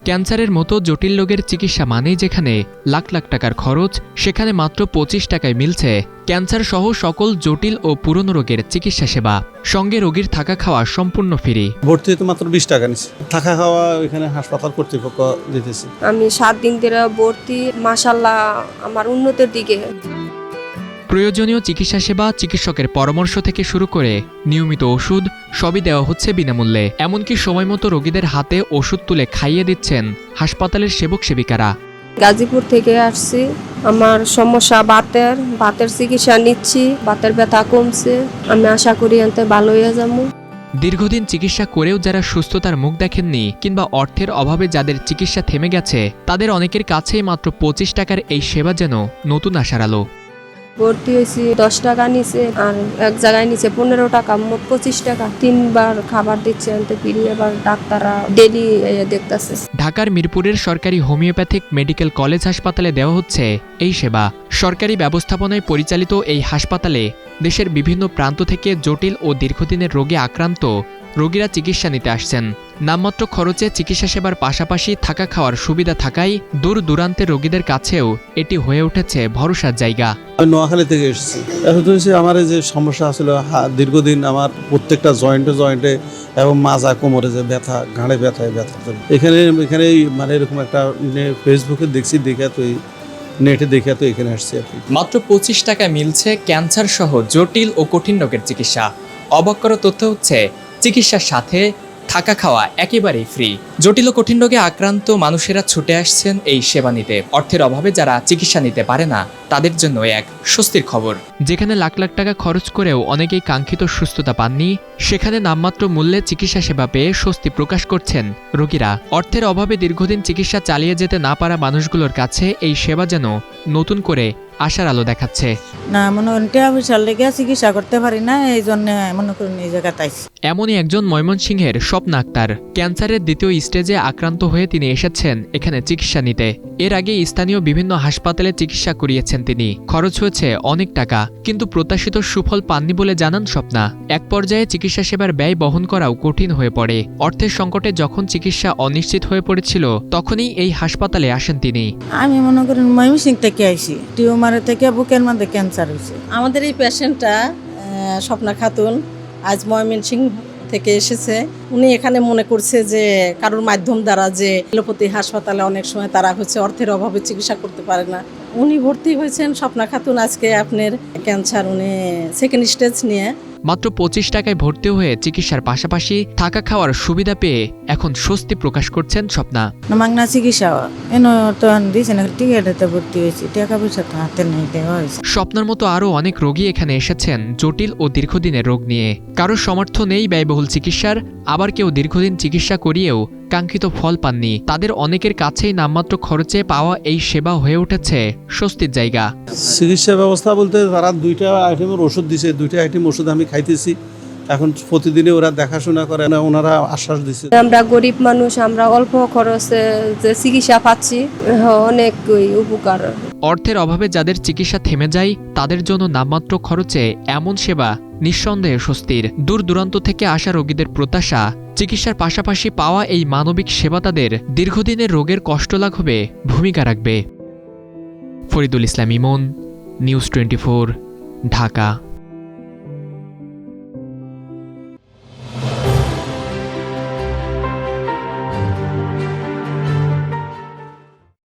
ক্যান্সারের মতো জটিল রোগের চিকিৎসা মানেই যেখানে লাখ লাখ টাকার খরচ, সেখানে মাত্র 25 টাকায় মিলছে ক্যান্সার সহ সকল জটিল ও পুরনো রোগের চিকিৎসা সেবা। সঙ্গে রোগীর থাকা খাওয়া সম্পূর্ণ ফ্রি। ভর্তি তো মাত্র 20 টাকা নিচ্ছে। থাকা খাওয়া এখানে হাসপাতাল কর্তৃপক্ষ দিতেছে। আমি 7 দিন ধরে ভর্তি, মাশাআল্লাহ আমার উন্নতির দিকে। প্রয়োজনীয় চিকিৎসা সেবা, চিকিৎসকের পরামর্শ থেকে শুরু করে নিয়মিত ওষুধ সবই দেওয়া হচ্ছে বিনামূল্যে। এমনকি সময়মতো রোগীদের হাতে ওষুধ তুলে খাইয়ে দিচ্ছেন হাসপাতালের সেবক সেবিকারা। গাজীপুর থেকে আসছি, আমার সমস্যা বাতের চিকিৎসা নিচ্ছি, বাতের ব্যথা কমছে। আমি আশা করি এতে ভালো হয়ে যাবো। দীর্ঘদিন চিকিৎসা করেও যারা সুস্থতার মুখ দেখেননি কিংবা অর্থের অভাবে যাদের চিকিৎসা থেমে গেছে, তাদের অনেকের কাছেই মাত্র 25 টাকার এই সেবা যেন নতুন আশার আলো। ভর্তি হয়েছি 10 টাকা নিচে, আর এক জায়গায় নিচে 15 টাকা, মোট 25 টাকা। 3 বার খাবার দিচ্ছে, এতে ফিরে আবার ডাক্তাররা ডেলি দেখতেছে। ঢাকার মিরপুরের সরকারি হোমিওপ্যাথিক মেডিকেল কলেজ হাসপাতালে দেওয়া হচ্ছে এই সেবা। সরকারি ব্যবস্থাপনায় পরিচালিত এই হাসপাতালে দেশের বিভিন্ন প্রান্ত থেকে জটিল ও দীর্ঘদিনের রোগে আক্রান্ত রোগীরা চিকিৎসা নিতে আসছেন। নামমাত্র খরচে চিকিৎসা সেবার পাশাপাশি থাকা খাওয়ার সুবিধা থাকায় দূর দূরান্তের রোগীদের কাছেও এটি হয়ে উঠেছে ভরসার জায়গা। আমি নোয়াখালী থেকে এসেছি। এখন তো আমার যে সমস্যা ছিল দীর্ঘদিন, আমার প্রত্যেকটা জয়েন্টে এবং মাজা কোমরে যে ব্যথা, ঘাড়ে ব্যথা এখানে মানে এরকম একটা ফেসবুকে দেখছি, দেখে তো নেটে দেখে তো এখানে আসছি আর কি। মাত্র 25 টাকায় মিলছে ক্যান্সার সহ জটিল ও কঠিন রোগের চিকিৎসা। অবাক করা তথ্য হচ্ছে, চিকিৎসার সাথে থাকা খাওয়া একেবারেই ফ্রি। জটিল ও কঠিন রোগে আক্রান্ত মানুষেরা ছুটে আসছেন এই সেবা নিতে। অর্থের অভাবে যারা চিকিৎসা নিতে পারে না, তাদের জন্য এক স্বস্তির খবর। যেখানে লাখ লাখ টাকা খরচ করেও অনেকেই কাঙ্ক্ষিত সুস্থতা পাননি, সেখানে নামমাত্র মূল্যে চিকিৎসা সেবা পেয়ে স্বস্তি প্রকাশ করছেন রোগীরা। অর্থের অভাবে দীর্ঘদিন চিকিৎসা চালিয়ে যেতে না পারা মানুষগুলোর কাছে এই সেবা যেন নতুন করে আশার আলো দেখাচ্ছে। না মনে করেন টিয়া পয়সার লেগে চিকিৎসা করতে পারি না, এই জন্য মনে করেন এই জায়গাতে আইছি। এমনই একজন ময়মনসিংহের স্বপ্না আক্তার। ক্যান্সারের দ্বিতীয় স্টেজে আক্রান্ত হয়ে তিনি এসেছেন এখানে চিকিৎসা নিতে। এর আগে স্থানীয় বিভিন্ন হাসপাতালে চিকিৎসা করিয়েছেন তিনি। খরচ হয়েছে অনেক টাকা, কিন্তু প্রত্যাশিত সুফল পাননি বলে জানান স্বপ্না। এক পর্যায়ে চিকিৎসা সেবার ব্যয় বহন করাও কঠিন হয়ে পড়ে। অর্থের সংকটে যখন চিকিৎসা অনিশ্চিত হয়ে পড়েছিল, তখনই এই হাসপাতালে আসেন তিনি। আমি মনে করেন ময়মনসিংহ থেকে আইছি, টিউমারের থেকে বুকের মধ্যে ক্যান্সার হয়েছে। আমাদের এই পেশেন্টটা স্বপ্না খাতুন আজ ময়মনসিংহ থেকে এসেছে। উনি এখানে মনে করছে যে কারোর মাধ্যম দ্বারা যে এলোপ্যাথি হাসপাতালে অনেক সময় তারা হচ্ছে অর্থের অভাবে চিকিৎসা করতে পারে না। উনি ভর্তি হয়েছেন স্বপ্না খাতুন, আজকে আপনার ক্যান্সার, উনি সেকেন্ড স্টেজ নিয়ে। মাত্র 25 টাকায় ভর্তি হয়ে চিকিৎসার পাশাপাশি থাকা খাওয়ার সুবিধা পেয়ে এখন স্বস্তি প্রকাশ করছেন স্বপ্না। মাগনা চিকিৎসা এনে তো দিয়েছে না, টিকেটে ভর্তি হয়েছি, টাকা পয়সা তো হাতে নেই, দেওয়া হয়েছে। স্বপ্নার মতো আরও অনেক রোগী এখানে এসেছেন জটিল ও দীর্ঘদিনের রোগ নিয়ে। কারোর সামর্থ্য নেই ব্যয়বহুল চিকিৎসার, আবার কেউ দীর্ঘদিন চিকিৎসা করিয়েও কাঙ্ক্ষিত ফল পাননি। তাদের অনেকের কাছেই নামমাত্র খরচে পাওয়া এই সেবা হয়ে উঠেছে স্বস্তির জায়গা। চিকিৎসা ব্যবস্থা বলতে তারা 2টা আইটেমের ওষুধ দিছে, 2টা আইটেম ওষুধ আমি খাইতেছি। এখন প্রতিদিনে ওরা দেখাশোনা করে না, ওনারা আশ্বাস দিচ্ছে। আমরা গরিব মানুষ, আমরা অল্প খরচে যে চিকিৎসা পাচ্ছি, অনেক উপকার। অর্থের অভাবে যাদের চিকিৎসা থেমে যায়, তাদের জন্য নামমাত্র খরচে এমন সেবা নিঃসন্দেহে স্বস্তির। দূর দূরান্ত থেকে আসা রোগীদের প্রত্যাশা, চিকিৎসার পাশাপাশি পাওয়া এই মানবিক সেবা তাদের দীর্ঘদিনের রোগের কষ্ট লাঘবে ভূমিকা রাখবে। ফরিদুল ইসলাম ইমন, নিউজ 24, ঢাকা।